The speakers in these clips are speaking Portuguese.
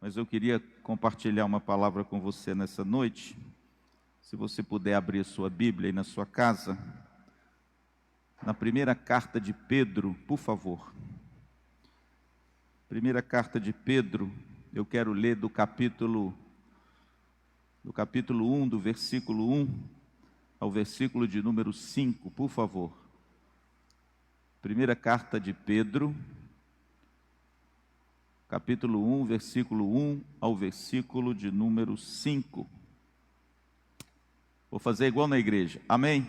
mas eu queria compartilhar uma palavra com você nessa noite. Se você puder abrir a sua Bíblia aí na sua casa, na primeira carta de Pedro, por favor. Primeira carta de Pedro, eu quero ler do capítulo 1, do versículo 1 ao versículo de número 5, por favor. Primeira carta de Pedro, capítulo 1, versículo 1 ao versículo de número 5. Vou fazer igual na igreja, amém?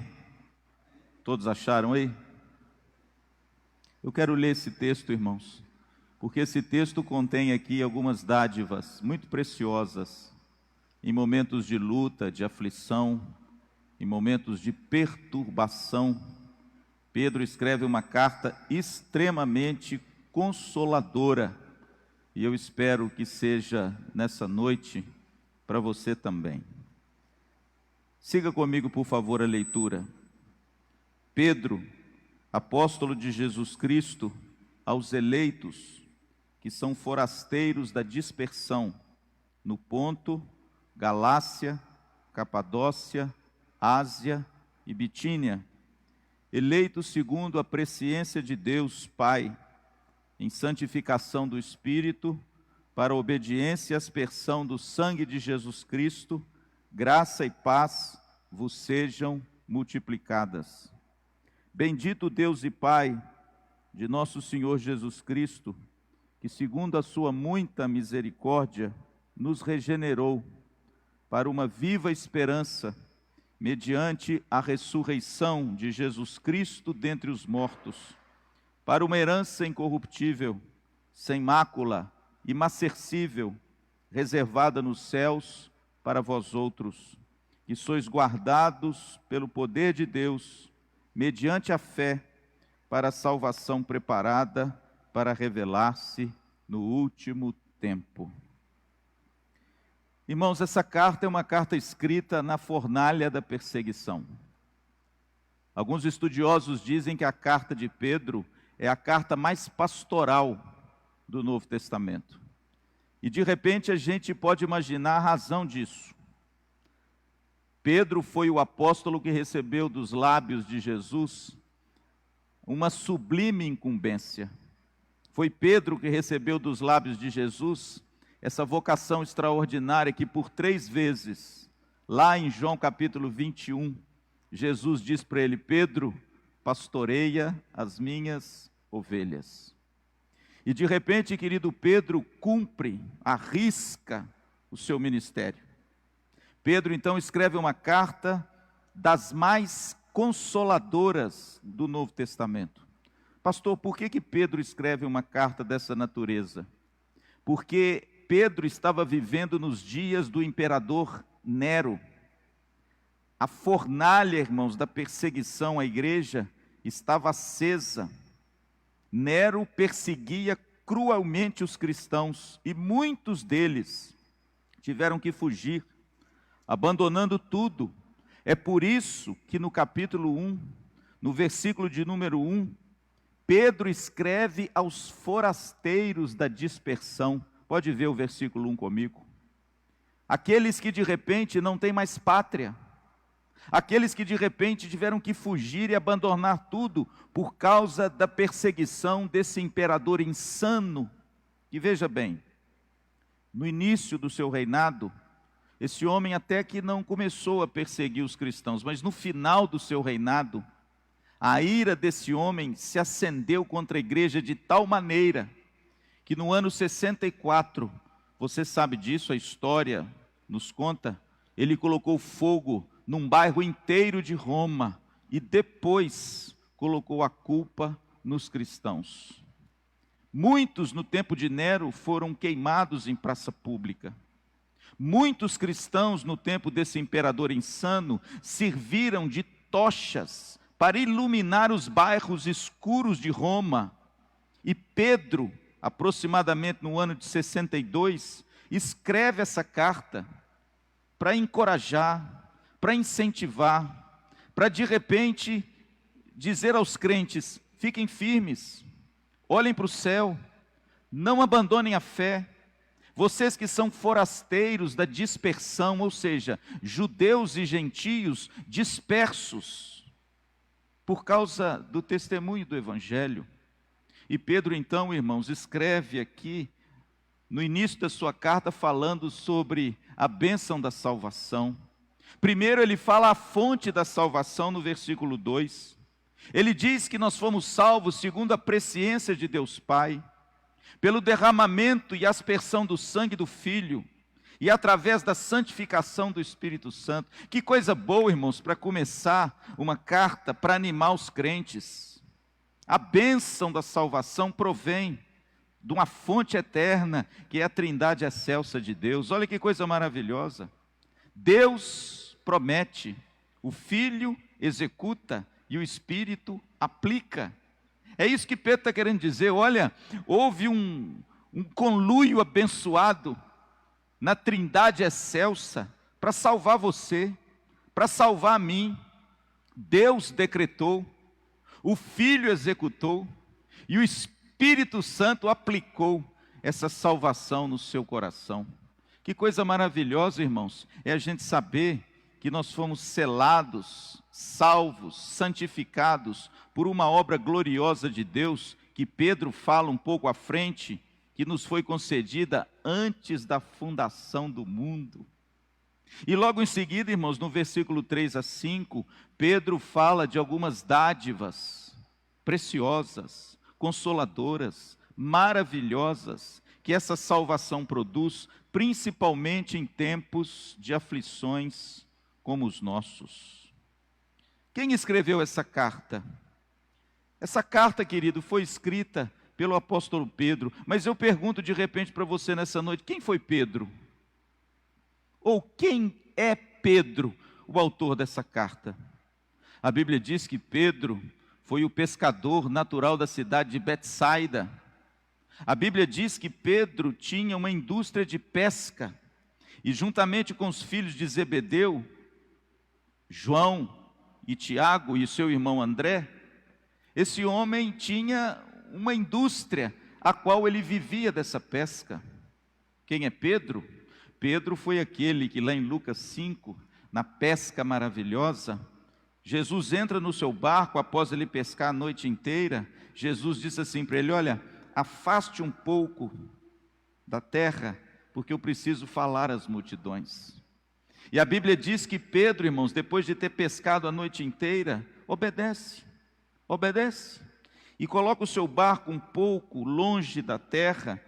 Todos acharam aí? Eu quero ler esse texto, irmãos, porque esse texto contém aqui algumas dádivas muito preciosas, em momentos de luta, de aflição, em momentos de perturbação. Pedro escreve uma carta extremamente consoladora, e eu espero que seja nessa noite para você também. Siga comigo, por favor, a leitura. Pedro, apóstolo de Jesus Cristo, aos eleitos, que são forasteiros da dispersão, no Ponto, Galácia, Capadócia, Ásia e Bitínia, eleitos segundo a presciência de Deus Pai, em santificação do Espírito, para a obediência e aspersão do sangue de Jesus Cristo, graça e paz vos sejam multiplicadas. Bendito Deus e Pai de nosso Senhor Jesus Cristo, que segundo a sua muita misericórdia, nos regenerou para uma viva esperança, mediante a ressurreição de Jesus Cristo dentre os mortos, para uma herança incorruptível, sem mácula, imarcessível, reservada nos céus para vós outros, que sois guardados pelo poder de Deus, mediante a fé, para a salvação preparada para revelar-se no último tempo. Irmãos, essa carta é uma carta escrita na fornalha da perseguição. Alguns estudiosos dizem que a carta de Pedro é a carta mais pastoral do Novo Testamento. E de repente a gente pode imaginar a razão disso. Pedro foi o apóstolo que recebeu dos lábios de Jesus uma sublime incumbência. Foi Pedro que recebeu dos lábios de Jesus essa vocação extraordinária que por 3 vezes, lá em João capítulo 21, Jesus diz para ele: Pedro, pastoreia as minhas ovelhas. E de repente, querido, Pedro cumpre, arrisca o seu ministério. Pedro então escreve uma carta das mais consoladoras do Novo Testamento. Pastor, por que Pedro escreve uma carta dessa natureza? Porque Pedro estava vivendo nos dias do imperador Nero. A fornalha, irmãos, da perseguição à igreja estava acesa. Nero perseguia cruelmente os cristãos e muitos deles tiveram que fugir, abandonando tudo. É por isso que no capítulo 1, no versículo de número 1, Pedro escreve aos forasteiros da dispersão. Pode ver o versículo 1 comigo. Aqueles que de repente não têm mais pátria, aqueles que de repente tiveram que fugir e abandonar tudo por causa da perseguição desse imperador insano, que veja bem, no início do seu reinado, esse homem até que não começou a perseguir os cristãos, mas no final do seu reinado, a ira desse homem se acendeu contra a igreja de tal maneira que no ano 64, você sabe disso, a história nos conta, ele colocou fogo num bairro inteiro de Roma e depois colocou a culpa nos cristãos. Muitos no tempo de Nero foram queimados em praça pública. Muitos cristãos no tempo desse imperador insano serviram de tochas para iluminar os bairros escuros de Roma. E Pedro, aproximadamente no ano de 62, escreve essa carta para encorajar, para incentivar, para de repente dizer aos crentes: fiquem firmes, olhem para o céu, não abandonem a fé, Vocês que são forasteiros da dispersão, ou seja, judeus e gentios dispersos por causa do testemunho do Evangelho. E Pedro, então, irmãos, escreve aqui, no início da sua carta, falando sobre a bênção da salvação. Primeiro ele fala a fonte da salvação no versículo 2. Ele diz que nós fomos salvos segundo a presciência de Deus Pai, pelo derramamento e aspersão do sangue do Filho, e através da santificação do Espírito Santo. Que coisa boa, irmãos, para começar uma carta para animar os crentes. A bênção da salvação provém de uma fonte eterna, que é a Trindade excelsa de Deus. Olha que coisa maravilhosa. Deus promete, o Filho executa e o Espírito aplica. É isso que Pedro está querendo dizer. Olha, houve um conluio abençoado na Trindade excelsa para salvar você, para salvar a mim. Deus decretou, o Filho executou e o Espírito Santo aplicou essa salvação no seu coração. Que coisa maravilhosa, irmãos, é a gente saber que nós fomos selados, salvos, santificados por uma obra gloriosa de Deus, que Pedro fala um pouco à frente, que nos foi concedida antes da fundação do mundo. E logo em seguida, irmãos, no versículo 3 a 5, Pedro fala de algumas dádivas preciosas, consoladoras, maravilhosas, que essa salvação produz, principalmente em tempos de aflições como os nossos. Quem escreveu essa carta? Essa carta, querido, foi escrita pelo apóstolo Pedro, mas eu pergunto de repente para você nessa noite, quem foi Pedro? Ou quem é Pedro, o autor dessa carta? A Bíblia diz que Pedro foi o pescador natural da cidade de Betsaida. A Bíblia diz que Pedro tinha uma indústria de pesca, e juntamente com os filhos de Zebedeu, João e Tiago e seu irmão André, esse homem tinha uma indústria a qual ele vivia dessa pesca. Quem é Pedro? Pedro foi aquele que lá em Lucas 5, na pesca maravilhosa, Jesus entra no seu barco após ele pescar a noite inteira. Jesus disse assim para ele: olha, afaste um pouco da terra, porque eu preciso falar às multidões. E a Bíblia diz que Pedro, irmãos, depois de ter pescado a noite inteira, obedece, e coloca o seu barco um pouco longe da terra.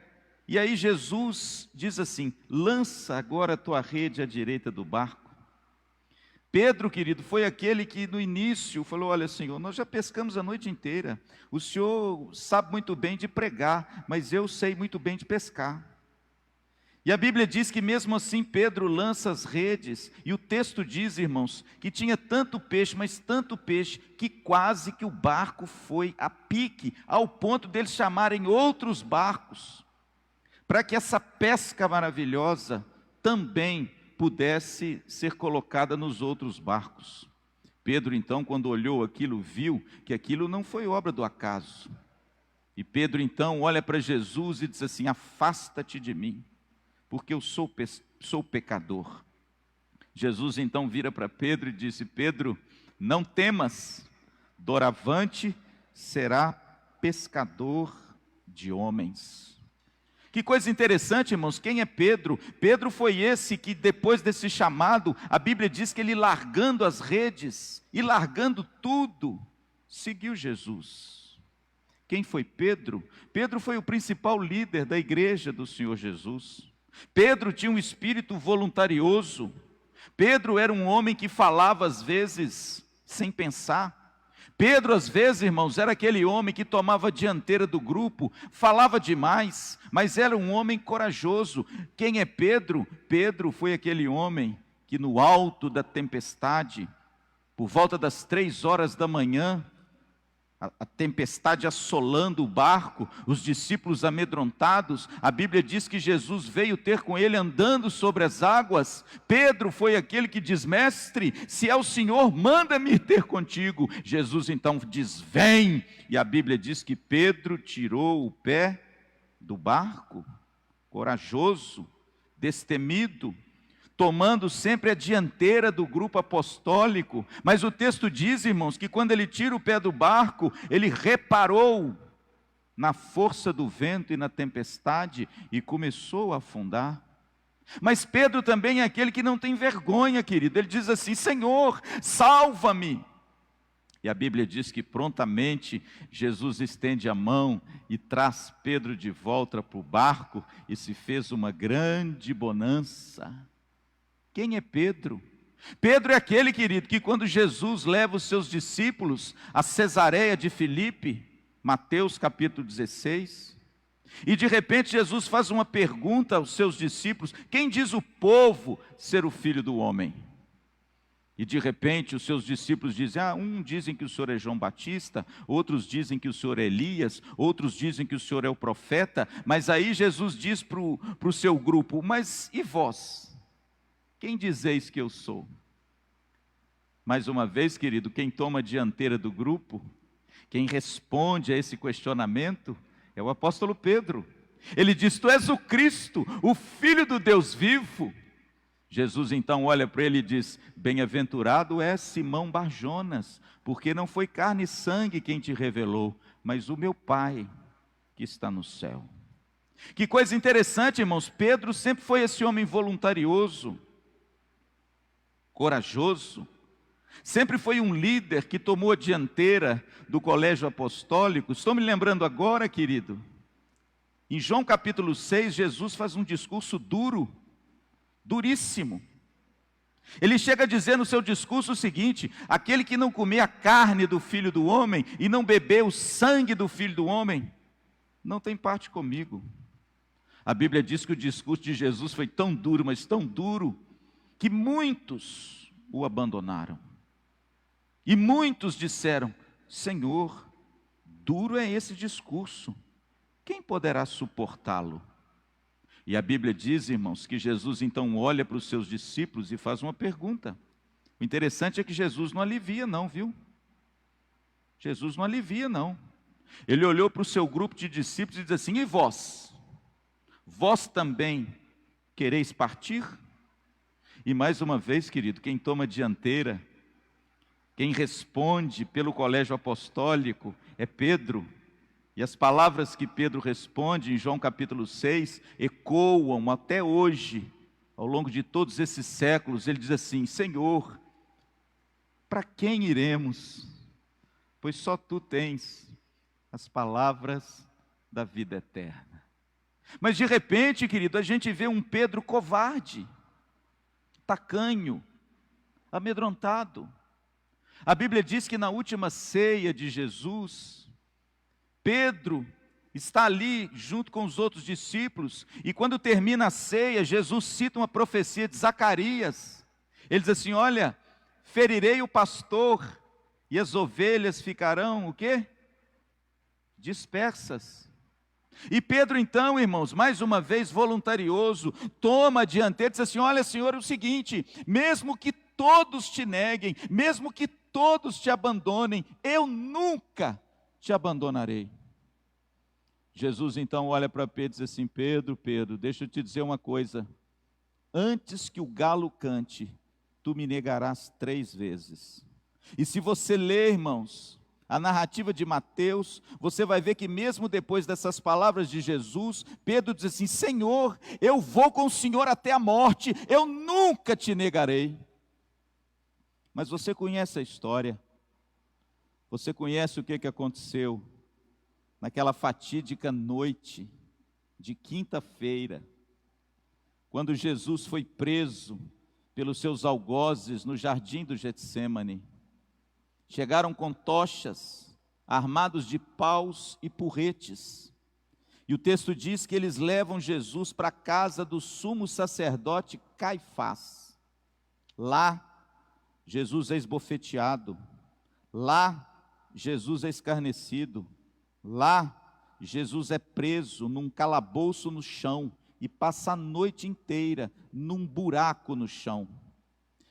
E aí Jesus diz assim: lança agora a tua rede à direita do barco. Pedro, querido, foi aquele que no início falou: olha, Senhor, nós já pescamos a noite inteira, o Senhor sabe muito bem de pregar, mas eu sei muito bem de pescar. E a Bíblia diz que mesmo assim Pedro lança as redes, e o texto diz, irmãos, que tinha tanto peixe, mas tanto peixe, que quase que o barco foi a pique, ao ponto deles chamarem outros barcos, para que essa pesca maravilhosa também pudesse ser colocada nos outros barcos. Pedro então, quando olhou aquilo, viu que aquilo não foi obra do acaso. E Pedro então olha para Jesus e diz assim: afasta-te de mim, porque eu sou pecador. Jesus então vira para Pedro e disse: Pedro, não temas, doravante será pescador de homens. Que coisa interessante, irmãos, quem é Pedro? Pedro foi esse que depois desse chamado, a Bíblia diz que ele largando as redes e largando tudo, seguiu Jesus. Quem foi Pedro? Pedro foi o principal líder da igreja do Senhor Jesus. Pedro tinha um espírito voluntarioso. Pedro era um homem que falava às vezes sem pensar. Pedro, às vezes, irmãos, era aquele homem que tomava a dianteira do grupo, falava demais, mas era um homem corajoso. Quem é Pedro? Pedro foi aquele homem que no alto da tempestade, por volta das 3 horas da manhã, a tempestade assolando o barco, os discípulos amedrontados, a Bíblia diz que Jesus veio ter com ele andando sobre as águas. Pedro foi aquele que diz: mestre, se é o Senhor, manda-me ter contigo. Jesus então diz: vem, e a Bíblia diz que Pedro tirou o pé do barco, corajoso, destemido, tomando sempre a dianteira do grupo apostólico. Mas o texto diz, irmãos, que quando ele tira o pé do barco, ele reparou na força do vento e na tempestade e começou a afundar. Mas Pedro também é aquele que não tem vergonha, querido. Ele diz assim: Senhor, salva-me. E a Bíblia diz que prontamente Jesus estende a mão e traz Pedro de volta para o barco e se fez uma grande bonança. Quem é Pedro? Pedro é aquele, querido, que quando Jesus leva os seus discípulos a Cesareia de Filipe, Mateus capítulo 16, e de repente Jesus faz uma pergunta aos seus discípulos: quem diz o povo ser o Filho do Homem? E de repente os seus discípulos dizem: dizem que o Senhor é João Batista, outros dizem que o Senhor é Elias, outros dizem que o Senhor é o profeta. Mas aí Jesus diz para o seu grupo: mas e vós? Quem dizeis que eu sou? Mais uma vez, querido, quem toma a dianteira do grupo, quem responde a esse questionamento, é o apóstolo Pedro. Ele diz: tu és o Cristo, o Filho do Deus vivo. Jesus então olha para ele e diz: bem-aventurado é Simão Barjonas, porque não foi carne e sangue quem te revelou, mas o meu Pai que está no céu. Que coisa interessante, irmãos, Pedro sempre foi esse homem voluntarioso, corajoso, sempre foi um líder que tomou a dianteira do colégio apostólico. Estou me lembrando agora, querido, em João capítulo 6, Jesus faz um discurso duro, duríssimo. Ele chega a dizer no seu discurso o seguinte: aquele que não comer a carne do Filho do Homem e não beber o sangue do Filho do Homem, não tem parte comigo. A Bíblia diz que o discurso de Jesus foi tão duro, mas tão duro, que muitos o abandonaram. E muitos disseram: Senhor, duro é esse discurso, quem poderá suportá-lo? E a Bíblia diz, irmãos, que Jesus então olha para os seus discípulos e faz uma pergunta. O interessante é que Jesus não alivia não, viu? Jesus não alivia não. Ele olhou para o seu grupo de discípulos e diz assim: e vós? Vós também quereis partir? E mais uma vez, querido, quem toma a dianteira, quem responde pelo colégio apostólico é Pedro. E as palavras que Pedro responde em João capítulo 6 ecoam até hoje, ao longo de todos esses séculos. Ele diz assim: Senhor, para quem iremos? Pois só tu tens as palavras da vida eterna. Mas de repente, querido, a gente vê um Pedro covarde, tacanho, amedrontado. A Bíblia diz que na última ceia de Jesus, Pedro está ali junto com os outros discípulos, e quando termina a ceia, Jesus cita uma profecia de Zacarias. Ele diz assim: olha, ferirei o pastor, e as ovelhas ficarão, o quê? Dispersas. E Pedro então, irmãos, mais uma vez voluntarioso, toma a dianteira e diz assim: olha, Senhor, é o seguinte, mesmo que todos te neguem, mesmo que todos te abandonem, eu nunca te abandonarei. Jesus então olha para Pedro e diz assim: Pedro, deixa eu te dizer uma coisa, antes que o galo cante, tu me negarás 3 vezes. E se você ler, irmãos, a narrativa de Mateus, você vai ver que mesmo depois dessas palavras de Jesus, Pedro diz assim: Senhor, eu vou com o Senhor até a morte, eu nunca te negarei. Mas você conhece a história, você conhece o que aconteceu naquela fatídica noite de quinta-feira, quando Jesus foi preso pelos seus algozes no jardim do Getsêmani. Chegaram com tochas, armados de paus e porretes. E o texto diz que eles levam Jesus para a casa do sumo sacerdote Caifás. Lá, Jesus é esbofeteado. Lá, Jesus é escarnecido. Lá, Jesus é preso num calabouço no chão e passa a noite inteira num buraco no chão.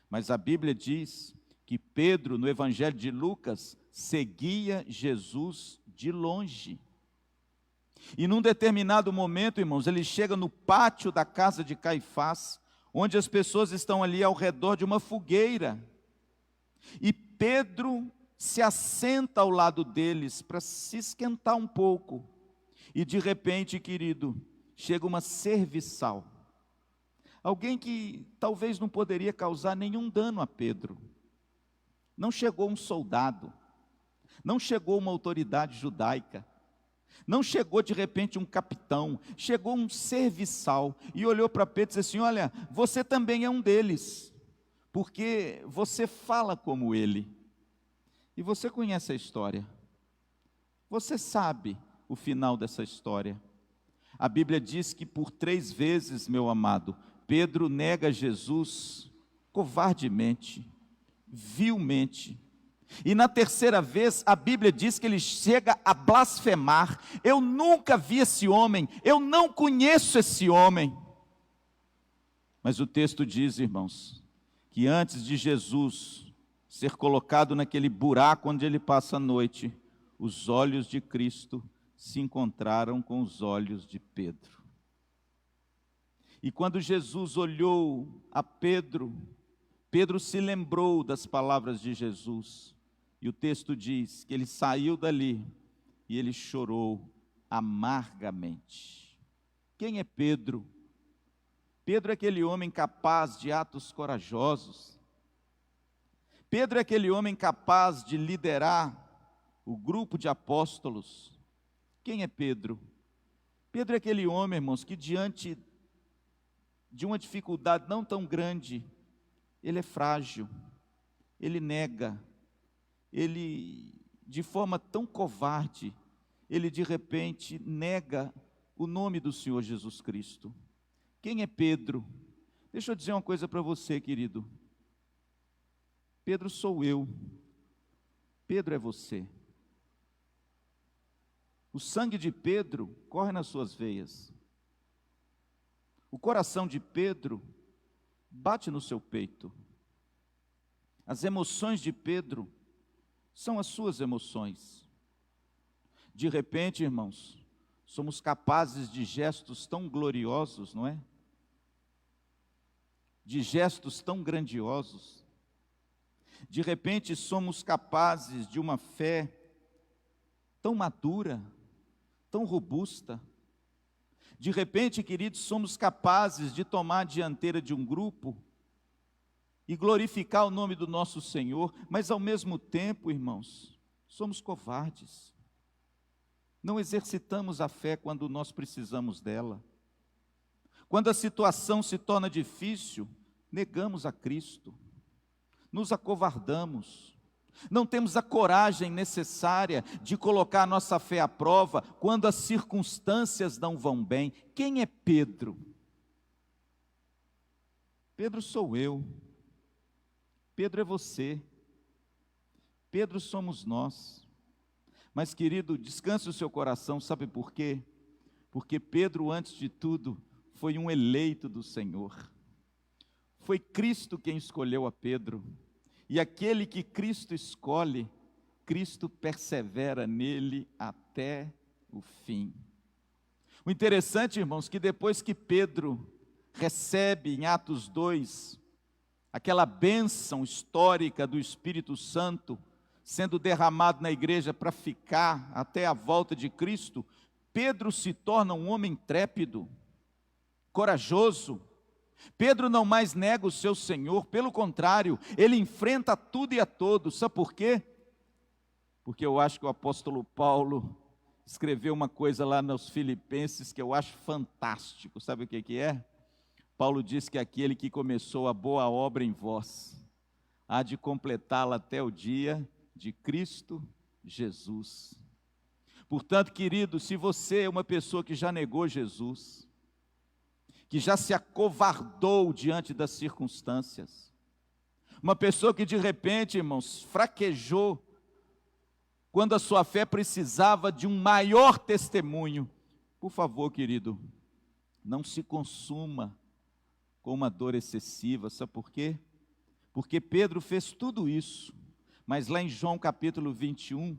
Mas a Bíblia diz que Pedro, no Evangelho de Lucas, seguia Jesus de longe. E num determinado momento, irmãos, ele chega no pátio da casa de Caifás, onde as pessoas estão ali ao redor de uma fogueira. E Pedro se assenta ao lado deles para se esquentar um pouco. E de repente, querido, chega uma serviçal. Alguém que talvez não poderia causar nenhum dano a Pedro. Não chegou um soldado. Não chegou uma autoridade judaica. Não chegou de repente um capitão. Chegou um serviçal e olhou para Pedro e disse assim: olha, você também é um deles, porque você fala como ele. E você conhece a história. Você sabe o final dessa história. A Bíblia diz que por 3 vezes, meu amado, Pedro nega Jesus covardemente, vilmente. E na 3ª vez, a Bíblia diz que ele chega a blasfemar: eu nunca vi esse homem, eu não conheço esse homem. Mas o texto diz, irmãos, que antes de Jesus ser colocado naquele buraco onde ele passa a noite, os olhos de Cristo se encontraram com os olhos de Pedro. E quando Jesus olhou a Pedro, Pedro se lembrou das palavras de Jesus. E o texto diz que ele saiu dali e ele chorou amargamente. Quem é Pedro? Pedro é aquele homem capaz de atos corajosos. Pedro é aquele homem capaz de liderar o grupo de apóstolos. Quem é Pedro? Pedro é aquele homem, irmãos, que diante de uma dificuldade não tão grande, ele é frágil, ele nega, ele de forma tão covarde, ele de repente nega o nome do Senhor Jesus Cristo. Quem é Pedro? Deixa eu dizer uma coisa para você, querido. Pedro sou eu, Pedro é você. O sangue de Pedro corre nas suas veias. O coração de Pedro bate no seu peito. As emoções de Pedro são as suas emoções. De repente, irmãos, somos capazes de gestos tão gloriosos, não é? De gestos tão grandiosos. De repente, somos capazes de uma fé tão madura, tão robusta. De repente, queridos, somos capazes de tomar a dianteira de um grupo e glorificar o nome do nosso Senhor, mas ao mesmo tempo, irmãos, somos covardes. Não exercitamos a fé quando nós precisamos dela. Quando a situação se torna difícil, negamos a Cristo, nos acovardamos. Não temos a coragem necessária de colocar a nossa fé à prova quando as circunstâncias não vão bem. Quem é Pedro? Pedro sou eu. Pedro é você. Pedro somos nós. Mas, querido, descanse o seu coração, sabe por quê? Porque Pedro, antes de tudo, foi um eleito do Senhor. Foi Cristo quem escolheu a Pedro. E aquele que Cristo escolhe, Cristo persevera nele até o fim. O interessante, irmãos, que depois que Pedro recebe em Atos 2, aquela bênção histórica do Espírito Santo, sendo derramado na igreja para ficar até a volta de Cristo, Pedro se torna um homem intrépido, corajoso. Pedro não mais nega o seu Senhor, pelo contrário, ele enfrenta tudo e a todos. Sabe por quê? Porque eu acho que o apóstolo Paulo escreveu uma coisa lá nos Filipenses que eu acho fantástico. Sabe o que é? Paulo diz que aquele que começou a boa obra em vós, há de completá-la até o dia de Cristo Jesus. Portanto, querido, se você é uma pessoa que já negou Jesus, que já se acovardou diante das circunstâncias, uma pessoa que de repente, irmãos, fraquejou, quando a sua fé precisava de um maior testemunho, por favor, querido, não se consuma com uma dor excessiva. Sabe por quê? Porque Pedro fez tudo isso, mas lá em João capítulo 21,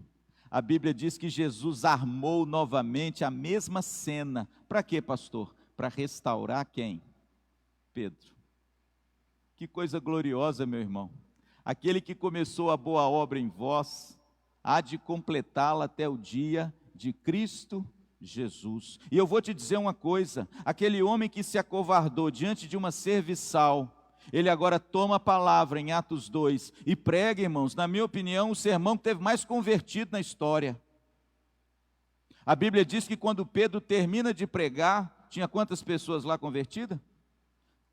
a Bíblia diz que Jesus armou novamente a mesma cena. Para quê, pastor? Para restaurar quem? Pedro. Que coisa gloriosa, meu irmão. Aquele que começou a boa obra em vós, há de completá-la até o dia de Cristo Jesus. E eu vou te dizer uma coisa, aquele homem que se acovardou diante de uma serviçal, ele agora toma a palavra em Atos 2 e prega, irmãos, na minha opinião, o sermão que teve mais convertido na história. A Bíblia diz que quando Pedro termina de pregar, tinha quantas pessoas lá convertidas?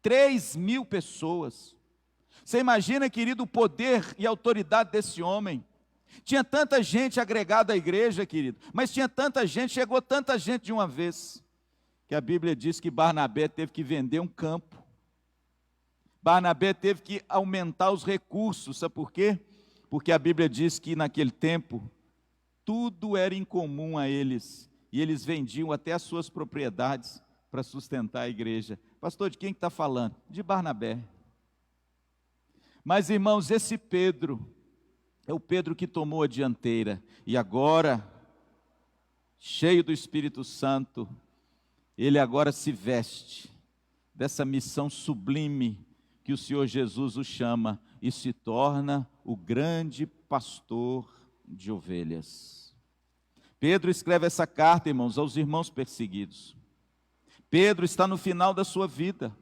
3.000 pessoas. Você imagina, querido, o poder e a autoridade desse homem. Tinha tanta gente agregada à igreja, querido, mas tinha tanta gente, chegou tanta gente de uma vez, que a Bíblia diz que Barnabé teve que vender um campo. Barnabé teve que aumentar os recursos, sabe por quê? Porque a Bíblia diz que naquele tempo, tudo era incomum a eles, e eles vendiam até as suas propriedades para sustentar a igreja. Pastor, de quem está falando? De Barnabé. Mas, irmãos, esse Pedro, é o Pedro que tomou a dianteira, e agora, cheio do Espírito Santo, ele agora se veste dessa missão sublime, que o Senhor Jesus o chama, e se torna o grande pastor de ovelhas. Pedro escreve essa carta, irmãos, aos irmãos perseguidos. Pedro está no final da sua vida.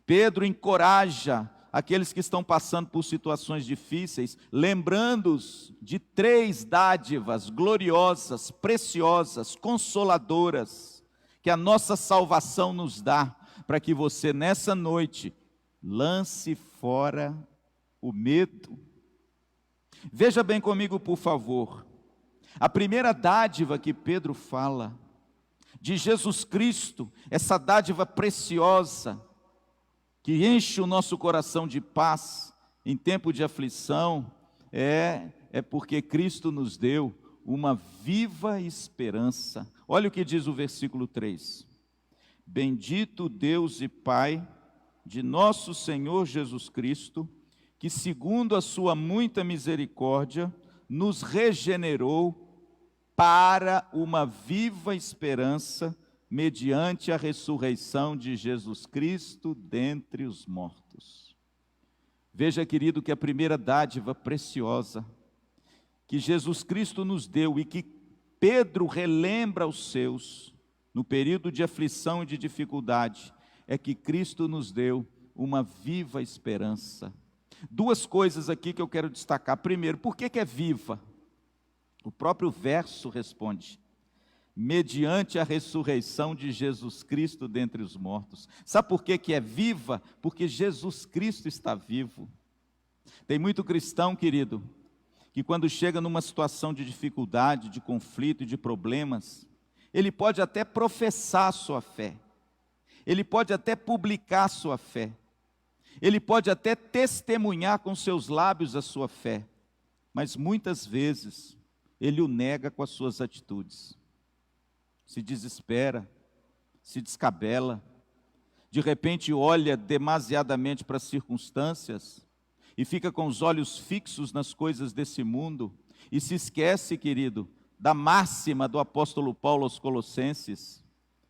Pedro encoraja aqueles que estão passando por situações difíceis, lembrando-os de 3 dádivas gloriosas, preciosas, consoladoras, que a nossa salvação nos dá, para que você nessa noite lance fora o medo. Veja bem comigo, por favor. A primeira dádiva que Pedro fala, de Jesus Cristo, essa dádiva preciosa, que enche o nosso coração de paz em tempo de aflição, é porque Cristo nos deu uma viva esperança. Olha o que diz o versículo 3. Bendito Deus e Pai de nosso Senhor Jesus Cristo, que segundo a sua muita misericórdia, nos regenerou para uma viva esperança, mediante a ressurreição de Jesus Cristo dentre os mortos. Veja, querido, que a primeira dádiva preciosa, que Jesus Cristo nos deu, e que Pedro relembra aos seus, no período de aflição e de dificuldade, é que Cristo nos deu uma viva esperança. 2 coisas aqui que eu quero destacar. Primeiro, por que é viva? O próprio verso responde: mediante a ressurreição de Jesus Cristo dentre os mortos. Sabe por que é viva? Porque Jesus Cristo está vivo. Tem muito cristão, querido, que quando chega numa situação de dificuldade, de conflito e de problemas, ele pode até professar a sua fé, ele pode até publicar a sua fé, ele pode até testemunhar com seus lábios a sua fé, mas muitas vezes ele o nega com as suas atitudes. Se desespera, se descabela, de repente olha demasiadamente para as circunstâncias e fica com os olhos fixos nas coisas desse mundo e se esquece, querido, da máxima do apóstolo Paulo aos Colossenses: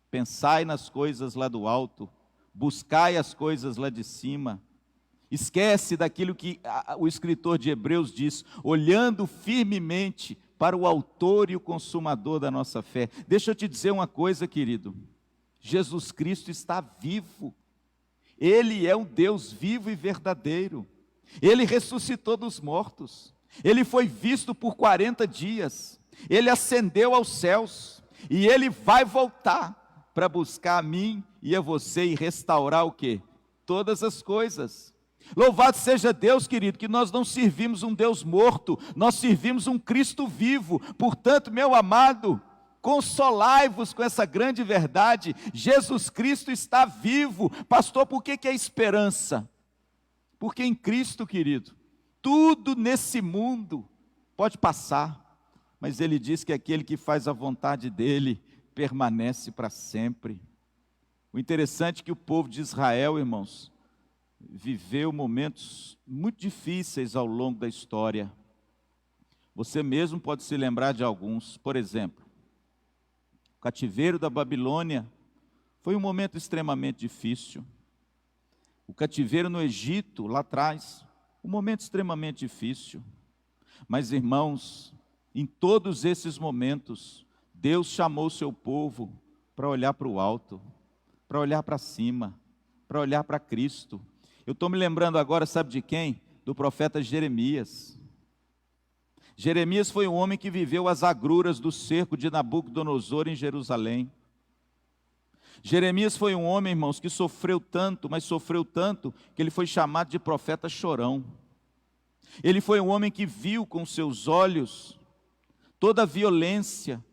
pensai nas coisas lá do alto, buscai as coisas lá de cima. Esquece daquilo que o escritor de Hebreus diz: olhando firmemente para o autor e o consumador da nossa fé. Deixa eu te dizer uma coisa, querido, Jesus Cristo está vivo, Ele é um Deus vivo e verdadeiro, Ele ressuscitou dos mortos, Ele foi visto por 40 dias, Ele ascendeu aos céus, e Ele vai voltar para buscar a mim e a você e restaurar o quê? Todas as coisas. Louvado seja Deus, querido, que nós não servimos um Deus morto, nós servimos um Cristo vivo. Portanto, meu amado, consolai-vos com essa grande verdade: Jesus Cristo está vivo. Pastor, por que é esperança? Porque em Cristo, querido, tudo nesse mundo pode passar, mas Ele diz que aquele que faz a vontade dEle permanece para sempre. O interessante é que o povo de Israel, irmãos, viveu momentos muito difíceis ao longo da história. Você mesmo pode se lembrar de alguns. Por exemplo, o cativeiro da Babilônia foi um momento extremamente difícil. O cativeiro no Egito, lá atrás, um momento extremamente difícil. Mas, irmãos, em todos esses momentos, Deus chamou o seu povo para olhar para o alto, para olhar para cima, para olhar para Cristo. Eu estou me lembrando agora, sabe de quem? Do profeta Jeremias. Jeremias foi um homem que viveu as agruras do cerco de Nabucodonosor em Jerusalém. Jeremias foi um homem, irmãos, que sofreu tanto, mas sofreu tanto, que ele foi chamado de profeta chorão. Ele foi um homem que viu com seus olhos toda a violência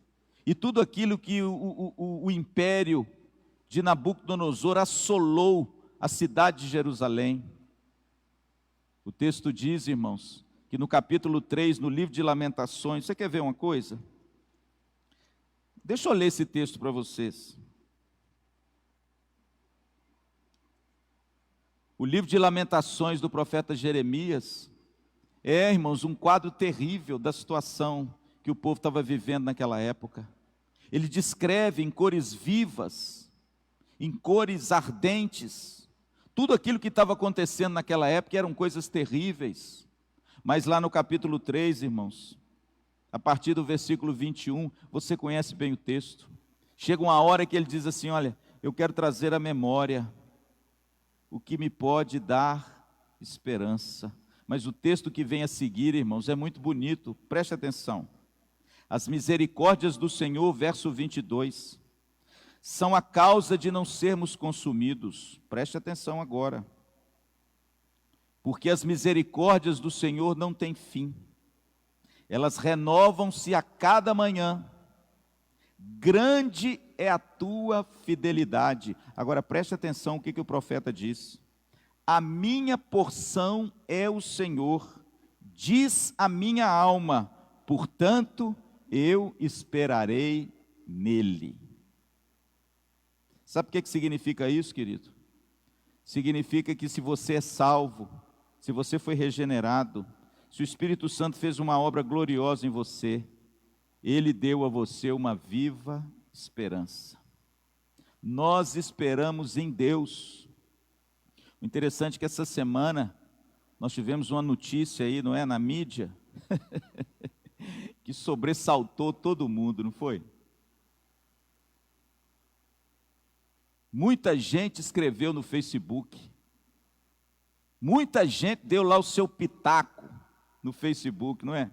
e tudo aquilo que o império de Nabucodonosor assolou a cidade de Jerusalém. O texto diz, irmãos, que no capítulo 3, no livro de Lamentações, você quer ver uma coisa? Deixa eu ler esse texto para vocês. O livro de Lamentações do profeta Jeremias é, irmãos, um quadro terrível da situação que o povo estava vivendo naquela época. Ele descreve em cores vivas, em cores ardentes, tudo aquilo que estava acontecendo naquela época eram coisas terríveis. Mas lá no capítulo 3, irmãos, a partir do versículo 21, você conhece bem o texto. Chega uma hora que ele diz assim, olha, eu quero trazer à memória o que me pode dar esperança. Mas o texto que vem a seguir, irmãos, é muito bonito, preste atenção. As misericórdias do Senhor, verso 22, são a causa de não sermos consumidos. Preste atenção agora. Porque as misericórdias do Senhor não têm fim. Elas renovam-se a cada manhã. Grande é a tua fidelidade. Agora preste atenção o que o profeta diz. A minha porção é o Senhor, diz a minha alma, portanto eu esperarei nele. Sabe o que significa isso, querido? Significa que se você é salvo, se você foi regenerado, se o Espírito Santo fez uma obra gloriosa em você, ele deu a você uma viva esperança. Nós esperamos em Deus. O interessante é que essa semana nós tivemos uma notícia aí, não é, na mídia, que sobressaltou todo mundo, não foi? Muita gente escreveu no Facebook, muita gente deu lá o seu pitaco no Facebook, não é?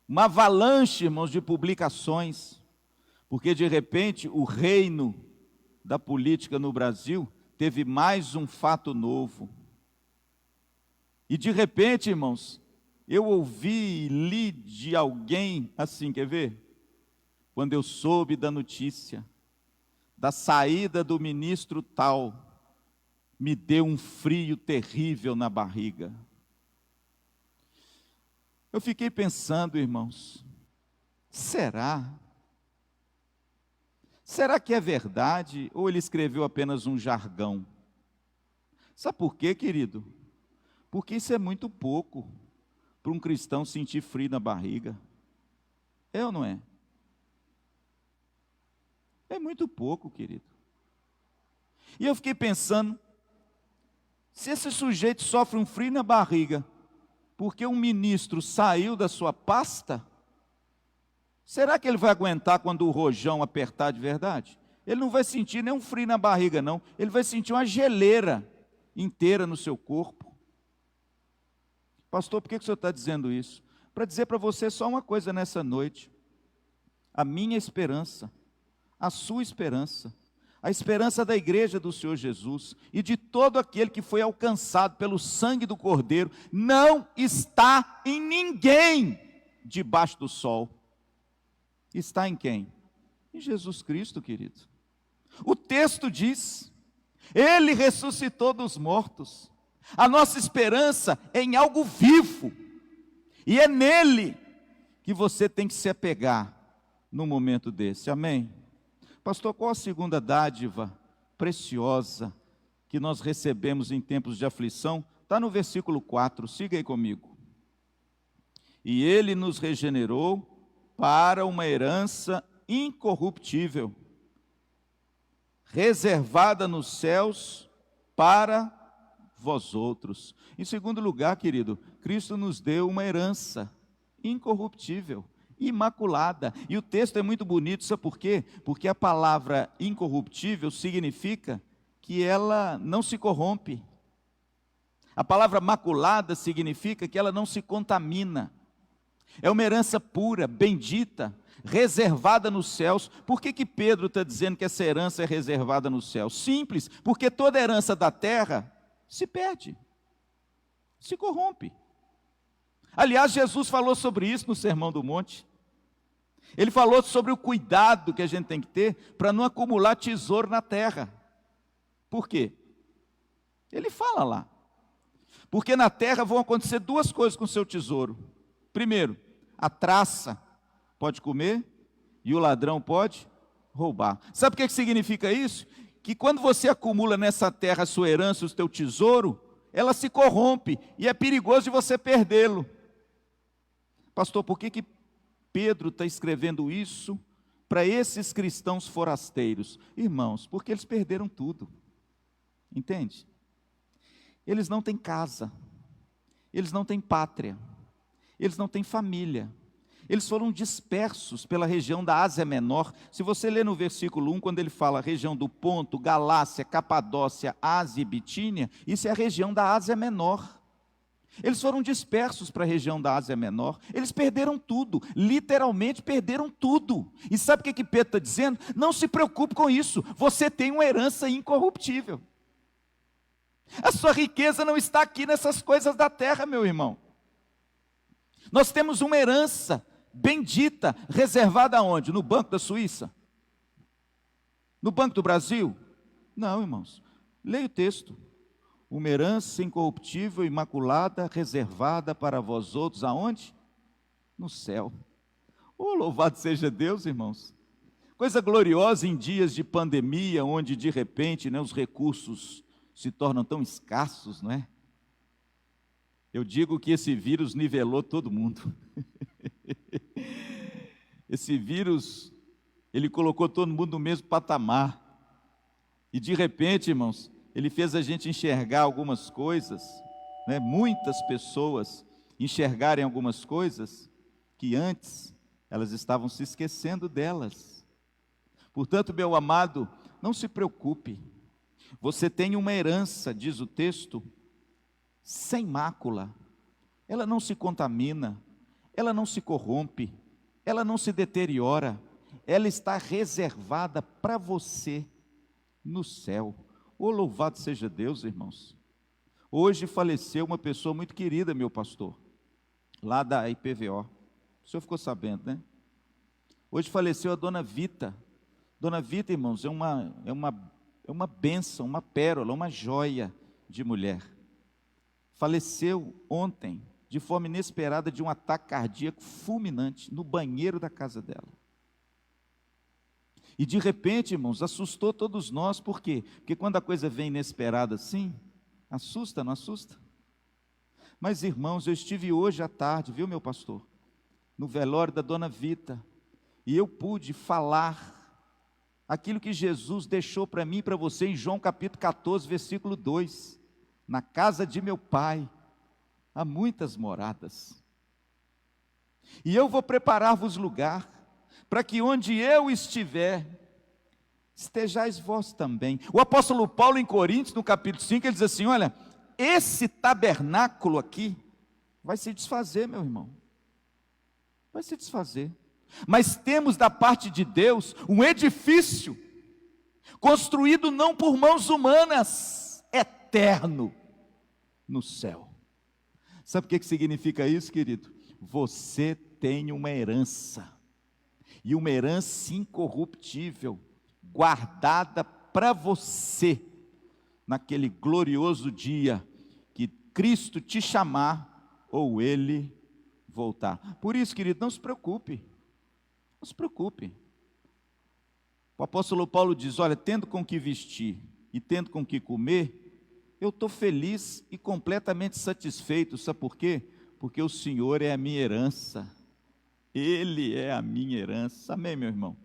Uma avalanche, irmãos, de publicações, porque de repente o reino da política no Brasil teve mais um fato novo. E de repente, irmãos, eu ouvi e li de alguém assim, quer ver? Quando eu soube da notícia da saída do ministro tal, me deu um frio terrível na barriga. Eu fiquei pensando, irmãos, será? Será que é verdade ou ele escreveu apenas um jargão? Sabe por quê, querido? Porque isso é muito pouco para um cristão sentir frio na barriga. É ou não é? É muito pouco, querido. E eu fiquei pensando, se esse sujeito sofre um frio na barriga, porque um ministro saiu da sua pasta, será que ele vai aguentar quando o rojão apertar de verdade? Ele não vai sentir nem um frio na barriga, não. Ele vai sentir uma geleira inteira no seu corpo. Pastor, por que o senhor está dizendo isso? Para dizer para você só uma coisa nessa noite. A minha esperança, a sua esperança, a esperança da igreja do Senhor Jesus e de todo aquele que foi alcançado pelo sangue do Cordeiro, não está em ninguém debaixo do sol. Está em quem? Em Jesus Cristo, querido. O texto diz, ele ressuscitou dos mortos. A nossa esperança é em algo vivo, e é nele que você tem que se apegar num momento desse, amém? Pastor, qual a segunda dádiva preciosa que nós recebemos em tempos de aflição? Está no versículo 4, siga aí comigo. E ele nos regenerou para uma herança incorruptível, reservada nos céus para vós outros. Em segundo lugar, querido, Cristo nos deu uma herança incorruptível, imaculada. E o texto é muito bonito, sabe por quê? Porque a palavra incorruptível significa que ela não se corrompe. A palavra maculada significa que ela não se contamina. É uma herança pura, bendita, reservada nos céus. Por que Pedro está dizendo que essa herança é reservada nos céus? Simples, porque toda herança da terra se perde, se corrompe. Aliás, Jesus falou sobre isso no Sermão do Monte. Ele falou sobre o cuidado que a gente tem que ter para não acumular tesouro na terra. Por quê? Ele fala lá. Porque na terra vão acontecer duas coisas com o seu tesouro. Primeiro, a traça pode comer e o ladrão pode roubar. Sabe o que significa isso? Que quando você acumula nessa terra a sua herança, o seu tesouro, ela se corrompe e é perigoso de você perdê-lo. Pastor, por que Pedro está escrevendo isso para esses cristãos forasteiros? Irmãos, porque eles perderam tudo. Entende? Eles não têm casa, eles não têm pátria, eles não têm família, eles foram dispersos pela região da Ásia Menor. Se você ler no versículo 1, quando ele fala região do Ponto, Galácia, Capadócia, Ásia e Bitínia, isso é a região da Ásia Menor. Eles foram dispersos para a região da Ásia Menor, eles perderam tudo, literalmente perderam tudo. E sabe o que Pedro está dizendo? Não se preocupe com isso, você tem uma herança incorruptível. A sua riqueza não está aqui nessas coisas da terra, meu irmão. Nós temos uma herança bendita, reservada aonde? No Banco da Suíça? No Banco do Brasil? Não, irmãos. Leia o texto. Uma herança incorruptível, imaculada, reservada para vós outros, aonde? No céu. Oh, louvado seja Deus, irmãos. Coisa gloriosa em dias de pandemia, onde de repente, os recursos se tornam tão escassos, não é? Eu digo que esse vírus nivelou todo mundo. Esse vírus, ele colocou todo mundo no mesmo patamar. E de repente, irmãos, ele fez a gente enxergar algumas coisas, né? Muitas pessoas enxergarem algumas coisas que antes elas estavam se esquecendo delas. Portanto, meu amado, não se preocupe. Você tem uma herança, diz o texto, sem mácula. Ela não se contamina, ela não se corrompe, ela não se deteriora. Ela está reservada para você no céu. Oh, louvado seja Deus, irmãos. Hoje faleceu uma pessoa muito querida, meu pastor, lá da IPVO. O senhor ficou sabendo, né? Hoje faleceu a dona Vita. Dona Vita, irmãos, é uma bênção, uma pérola, uma joia de mulher. Faleceu ontem, de forma inesperada, de um ataque cardíaco fulminante, no banheiro da casa dela. E de repente, irmãos, assustou todos nós. Por quê? Porque quando a coisa vem inesperada assim, assusta, não assusta? Mas, irmãos, eu estive hoje à tarde, viu, meu pastor? No velório da dona Vita, e eu pude falar aquilo que Jesus deixou para mim e para você em João capítulo 14, versículo 2. Na casa de meu pai há muitas moradas, e eu vou preparar-vos lugar, para que onde eu estiver, estejais vós também. O apóstolo Paulo em Coríntios, no capítulo 5, ele diz assim, olha, esse tabernáculo aqui vai se desfazer, meu irmão, vai se desfazer, mas temos da parte de Deus um edifício, construído não por mãos humanas, eterno, no céu. Sabe o que significa isso, querido? Você tem uma herança, e uma herança incorruptível, guardada para você, naquele glorioso dia, que Cristo te chamar, ou Ele voltar. Por isso, querido, não se preocupe, não se preocupe. O apóstolo Paulo diz, olha, tendo com que vestir, e tendo com que comer, eu estou feliz e completamente satisfeito. Sabe por quê? Porque o Senhor é a minha herança. Ele é a minha herança. Amém, meu irmão?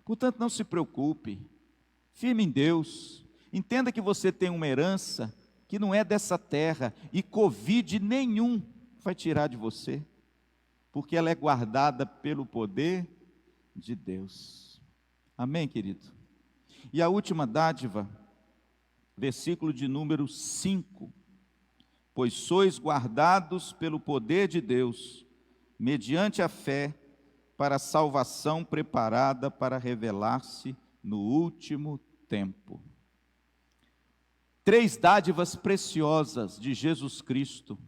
Portanto, não se preocupe. Firme em Deus. Entenda que você tem uma herança que não é dessa terra. E Covid nenhum vai tirar de você. Porque ela é guardada pelo poder de Deus. Amém, querido? E a última dádiva, versículo de número 5. Pois sois guardados pelo poder de Deus, mediante a fé, para a salvação preparada para revelar-se no último tempo. 3 dádivas preciosas de Jesus Cristo,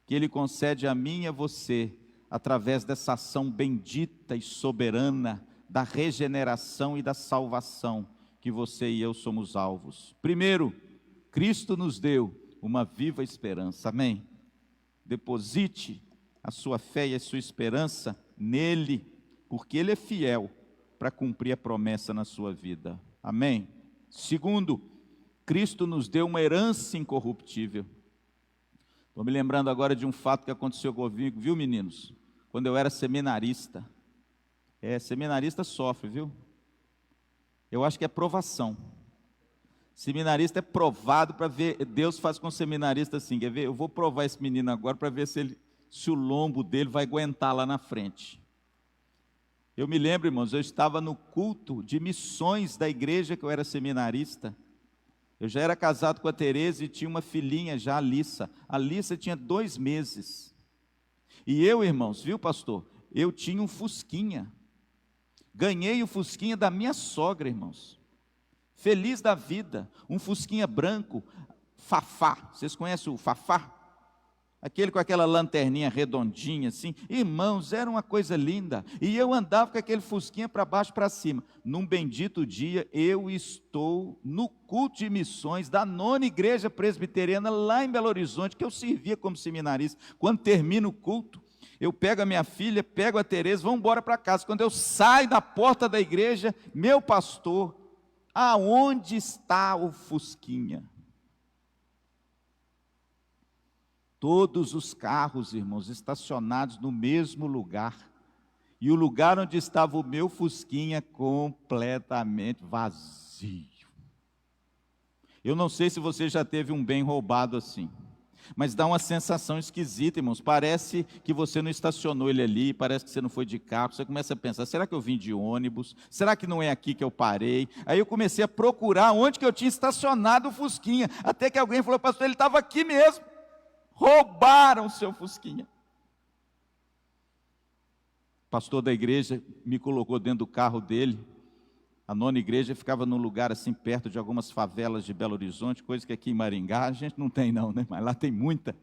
que Ele concede a mim e a você, através dessa ação bendita e soberana, da regeneração e da salvação, que você e eu somos alvos. Primeiro, Cristo nos deu uma viva esperança, amém? Deposite a sua fé e a sua esperança nele, porque ele é fiel para cumprir a promessa na sua vida, amém? Segundo, Cristo nos deu uma herança incorruptível. Estou me lembrando agora de um fato que aconteceu comigo, viu, meninos? Quando eu era seminarista. Seminarista sofre, viu? Eu acho que é provação. Seminarista é provado para ver. Deus faz com o seminarista assim, quer ver? Eu vou provar esse menino agora para ver se o lombo dele vai aguentar lá na frente. Eu me lembro, irmãos, eu estava no culto de missões da igreja que eu era seminarista. Eu já era casado com a Tereza e tinha uma filhinha já, a Alissa. A Alissa tinha 2 meses. E eu, irmãos, viu, pastor? Eu tinha um Fusquinha. Ganhei o Fusquinha da minha sogra, irmãos. Feliz da vida. Um Fusquinha branco, Fafá. Vocês conhecem o Fafá? Aquele com aquela lanterninha redondinha assim. Irmãos, era uma coisa linda. E eu andava com aquele Fusquinha para baixo e para cima. Num bendito dia, eu estou no culto de missões da 9ª Igreja Presbiteriana, lá em Belo Horizonte, que eu servia como seminarista. Quando termina o culto, eu pego a minha filha, pego a Tereza, vamos embora para casa. Quando eu saio da porta da igreja, meu pastor, aonde está o Fusquinha? Todos os carros, irmãos, estacionados no mesmo lugar. E o lugar onde estava o meu Fusquinha completamente vazio. Eu não sei se você já teve um bem roubado assim. Mas dá uma sensação esquisita, irmãos. Parece que você não estacionou ele ali, parece que você não foi de carro. Você começa a pensar, será que eu vim de ônibus? Será que não é aqui que eu parei? Aí eu comecei a procurar onde que eu tinha estacionado o Fusquinha. Até que alguém falou, pastor, ele estava aqui mesmo. Roubaram o seu Fusquinha. O pastor da igreja me colocou dentro do carro dele. A 9ª Igreja ficava num lugar assim, perto de algumas favelas de Belo Horizonte, coisa que aqui em Maringá a gente não tem não, né? Mas lá tem muita.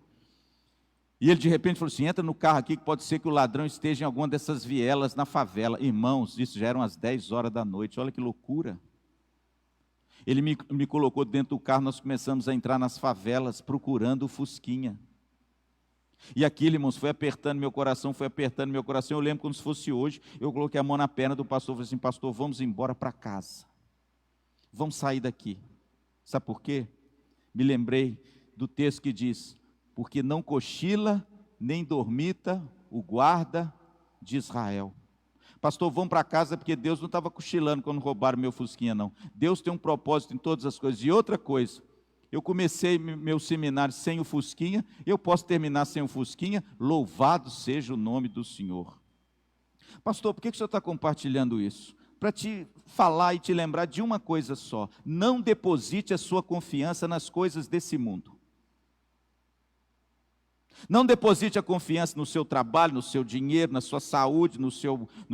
E ele de repente falou assim, entra no carro aqui que pode ser que o ladrão esteja em alguma dessas vielas na favela. Irmãos, isso já eram as 10 horas da noite, olha que loucura. Ele me colocou dentro do carro, nós começamos a entrar nas favelas procurando o Fusquinha. E aquilo, irmãos, foi apertando meu coração, eu lembro como se fosse hoje, eu coloquei a mão na perna do pastor, falei assim, pastor, vamos embora para casa, vamos sair daqui. Sabe por quê? Me lembrei do texto que diz, porque não cochila, nem dormita o guarda de Israel. Pastor, vamos para casa, porque Deus não estava cochilando quando roubaram meu Fusquinha, não. Deus tem um propósito em todas as coisas. E outra coisa, eu comecei meu seminário sem o Fusquinha, eu posso terminar sem o Fusquinha, louvado seja o nome do Senhor. Pastor, por que o senhor está compartilhando isso? Para te falar e te lembrar de uma coisa só, não deposite a sua confiança nas coisas desse mundo. Não deposite a confiança no seu trabalho, no seu dinheiro, na sua saúde, no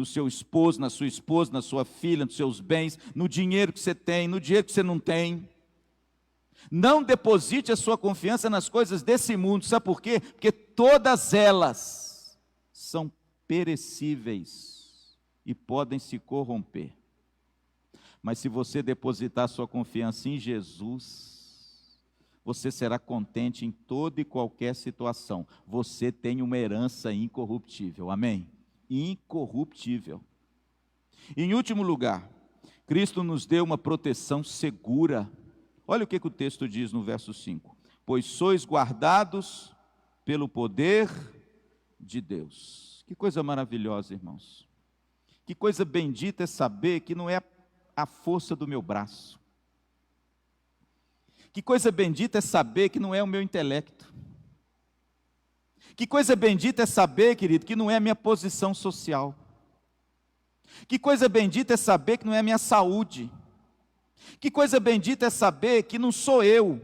seu esposo, na sua esposa, na sua filha, nos seus bens, no dinheiro que você tem, no dinheiro que você não tem. Não deposite a sua confiança nas coisas desse mundo, sabe por quê? Porque todas elas são perecíveis e podem se corromper. Mas se você depositar a sua confiança em Jesus, você será contente em toda e qualquer situação. Você tem uma herança incorruptível, amém? Incorruptível. Em último lugar, Cristo nos deu uma proteção segura. Olha o que o texto diz no verso 5. Pois sois guardados pelo poder de Deus. Que coisa maravilhosa, irmãos. Que coisa bendita é saber que não é a força do meu braço. Que coisa bendita é saber que não é o meu intelecto. Que coisa bendita é saber, querido, que não é a minha posição social. Que coisa bendita é saber que não é a minha saúde. Que coisa bendita é saber que não sou eu,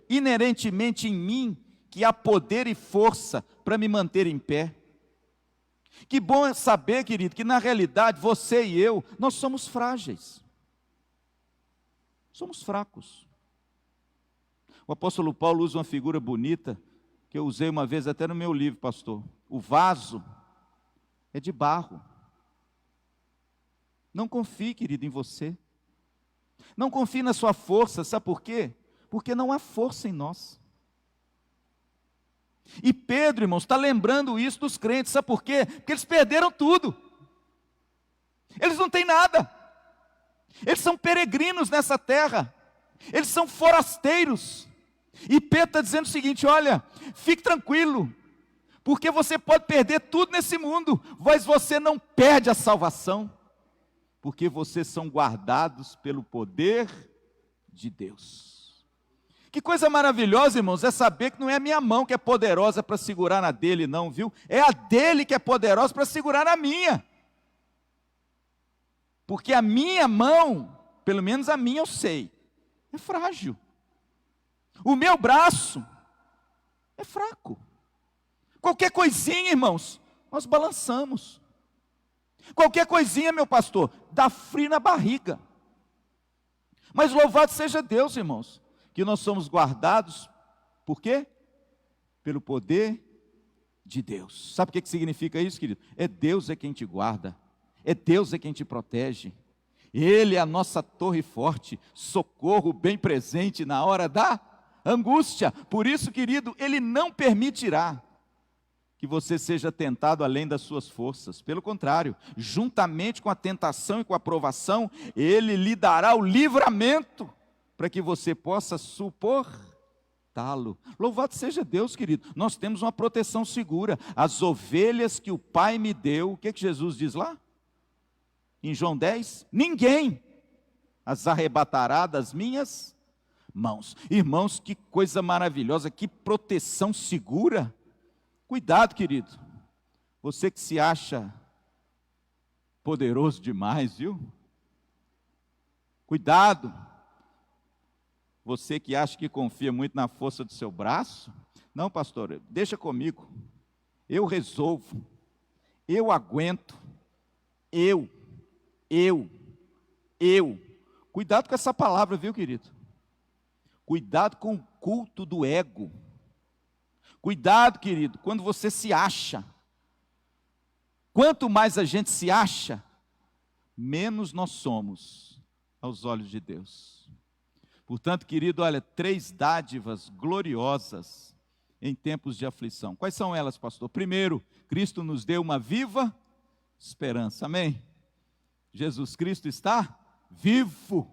inerentemente em mim, que há poder e força para me manter em pé. Que bom é saber, querido, que na realidade você e eu, nós somos frágeis. Somos fracos. O apóstolo Paulo usa uma figura bonita, que eu usei uma vez até no meu livro, pastor. O vaso é de barro. Não confie, querido, em você. Não confie na sua força, sabe por quê? Porque não há força em nós. E Pedro, irmãos, está lembrando isso dos crentes, sabe por quê? Porque eles perderam tudo. Eles não têm nada. Eles são peregrinos nessa terra. Eles são forasteiros. E Pedro está dizendo o seguinte: olha, fique tranquilo, porque você pode perder tudo nesse mundo, mas você não perde a salvação, porque vocês são guardados pelo poder de Deus. Que coisa maravilhosa, irmãos, é saber que não é a minha mão que é poderosa para segurar na dele, não, viu? É a dele que é poderosa para segurar na minha. Porque a minha mão, pelo menos a minha eu sei, é frágil. O meu braço é fraco. Qualquer coisinha, irmãos, nós balançamos. Qualquer coisinha, meu pastor, dá frio na barriga. Mas louvado seja Deus, irmãos, que nós somos guardados, por quê? Pelo poder de Deus. Sabe o que significa isso, querido? É Deus é quem te guarda, é Deus é quem te protege. Ele é a nossa torre forte, socorro bem presente na hora da angústia. Por isso, querido, Ele não permitirá que você seja tentado além das suas forças. Pelo contrário, juntamente com a tentação e com a provação, Ele lhe dará o livramento para que você possa suportá-lo. Louvado seja Deus, querido. Nós temos uma proteção segura. As ovelhas que o Pai me deu, o que Jesus diz lá? Em João 10, ninguém as arrebatará das minhas mãos. Irmãos, que coisa maravilhosa, que proteção segura. Cuidado, querido, você que se acha poderoso demais, viu? Cuidado, você que acha que confia muito na força do seu braço. Não, pastor, deixa comigo, eu resolvo, eu aguento, eu. Cuidado com essa palavra, viu, querido? Cuidado com o culto do ego. Cuidado, querido, quando você se acha. Quanto mais a gente se acha, menos nós somos aos olhos de Deus. Portanto, querido, olha, 3 dádivas gloriosas em tempos de aflição. Quais são elas, pastor? Primeiro, Cristo nos deu uma viva esperança. Amém? Jesus Cristo está vivo.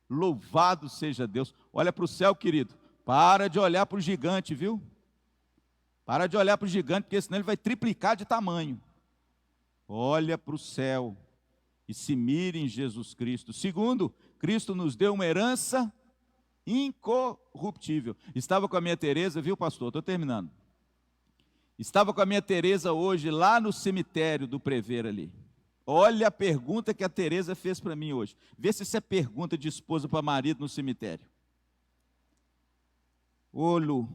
Louvado seja Deus. Olha para o céu, querido. Para de olhar para o gigante, viu? Para de olhar para o gigante, porque senão ele vai triplicar de tamanho. Olha para o céu e se mire em Jesus Cristo. Segundo, Cristo nos deu uma herança incorruptível. Estava com a minha Tereza, viu, pastor? Estou terminando. Estava com a minha Tereza hoje lá no cemitério do Prever ali. Olha a pergunta que a Tereza fez para mim hoje. Vê se isso é pergunta de esposa para marido no cemitério. Ô Lu,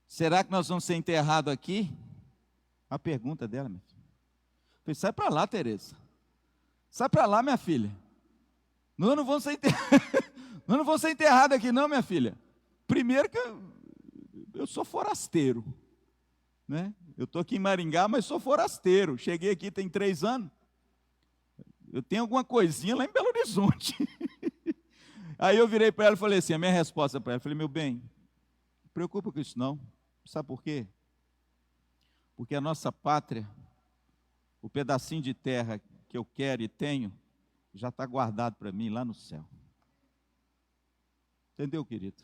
será que nós vamos ser enterrados aqui? A pergunta dela, minha filha. Eu falei, sai para lá, Tereza. Sai para lá, minha filha. Nós não vamos ser nós não vamos ser enterrados aqui não, minha filha. Primeiro que eu sou forasteiro, né? Eu estou aqui em Maringá, mas sou forasteiro. Cheguei aqui tem 3 anos. Eu tenho alguma coisinha lá em Belo Horizonte. Aí eu virei para ela e falei assim, a minha resposta para ela, falei, meu bem, não preocupa com isso não. Sabe por quê? Porque a nossa pátria, o pedacinho de terra que eu quero e tenho, já está guardado para mim lá no céu. Entendeu, querido?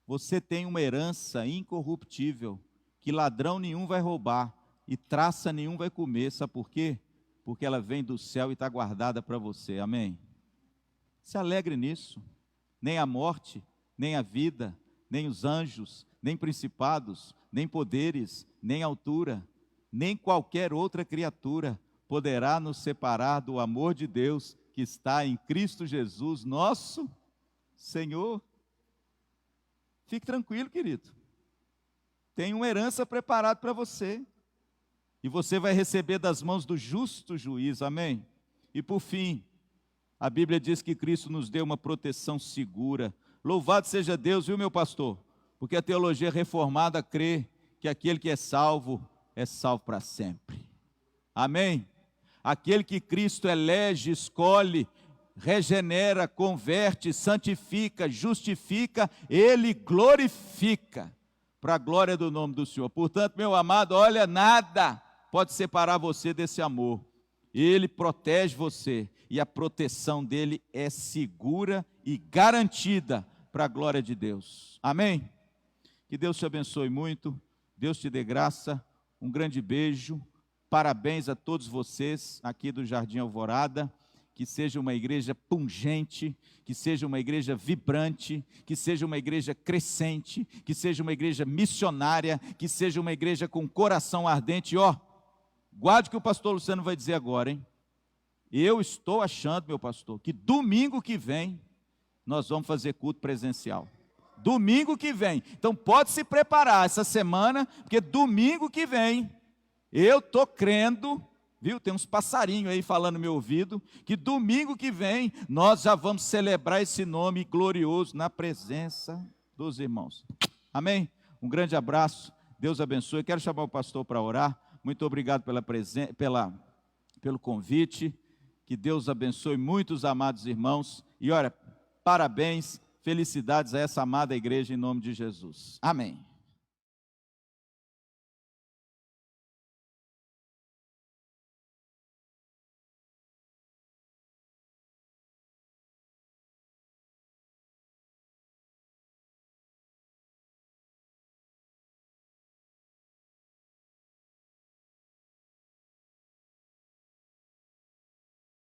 Você tem uma herança incorruptível, que ladrão nenhum vai roubar e traça nenhum vai comer. Sabe por quê? Porque ela vem do céu e está guardada para você. Amém? Se alegre nisso. Nem a morte, nem a vida, nem os anjos, nem principados, nem poderes, nem altura, nem qualquer outra criatura poderá nos separar do amor de Deus que está em Cristo Jesus, nosso Senhor. Fique tranquilo, querido. Tem uma herança preparada para você. E você vai receber das mãos do justo juiz, amém? E por fim, a Bíblia diz que Cristo nos deu uma proteção segura. Louvado seja Deus, viu, meu pastor? Porque a teologia reformada crê que aquele que é salvo para sempre. Amém? Aquele que Cristo elege, escolhe, regenera, converte, santifica, justifica, Ele glorifica, para a glória do nome do Senhor. Portanto, meu amado, olha, nada pode separar você desse amor. Ele protege você, e a proteção dele é segura e garantida para a glória de Deus. Amém? Que Deus te abençoe muito, Deus te dê graça, um grande beijo, parabéns a todos vocês aqui do Jardim Alvorada, que seja uma igreja pungente, que seja uma igreja vibrante, que seja uma igreja crescente, que seja uma igreja missionária, que seja uma igreja com coração ardente. Ó, guarde o que o pastor Luciano vai dizer agora, hein? Eu estou achando, meu pastor, que domingo que vem nós vamos fazer culto presencial. Domingo que vem. Então pode se preparar essa semana, porque domingo que vem, eu estou crendo, viu? Tem uns passarinhos aí falando no meu ouvido, que domingo que vem nós já vamos celebrar esse nome glorioso na presença dos irmãos. Amém? Um grande abraço, Deus abençoe. Quero chamar o pastor para orar. Muito obrigado pelo convite. Que Deus abençoe muito os amados irmãos. E olha, parabéns, felicidades a essa amada igreja em nome de Jesus. Amém.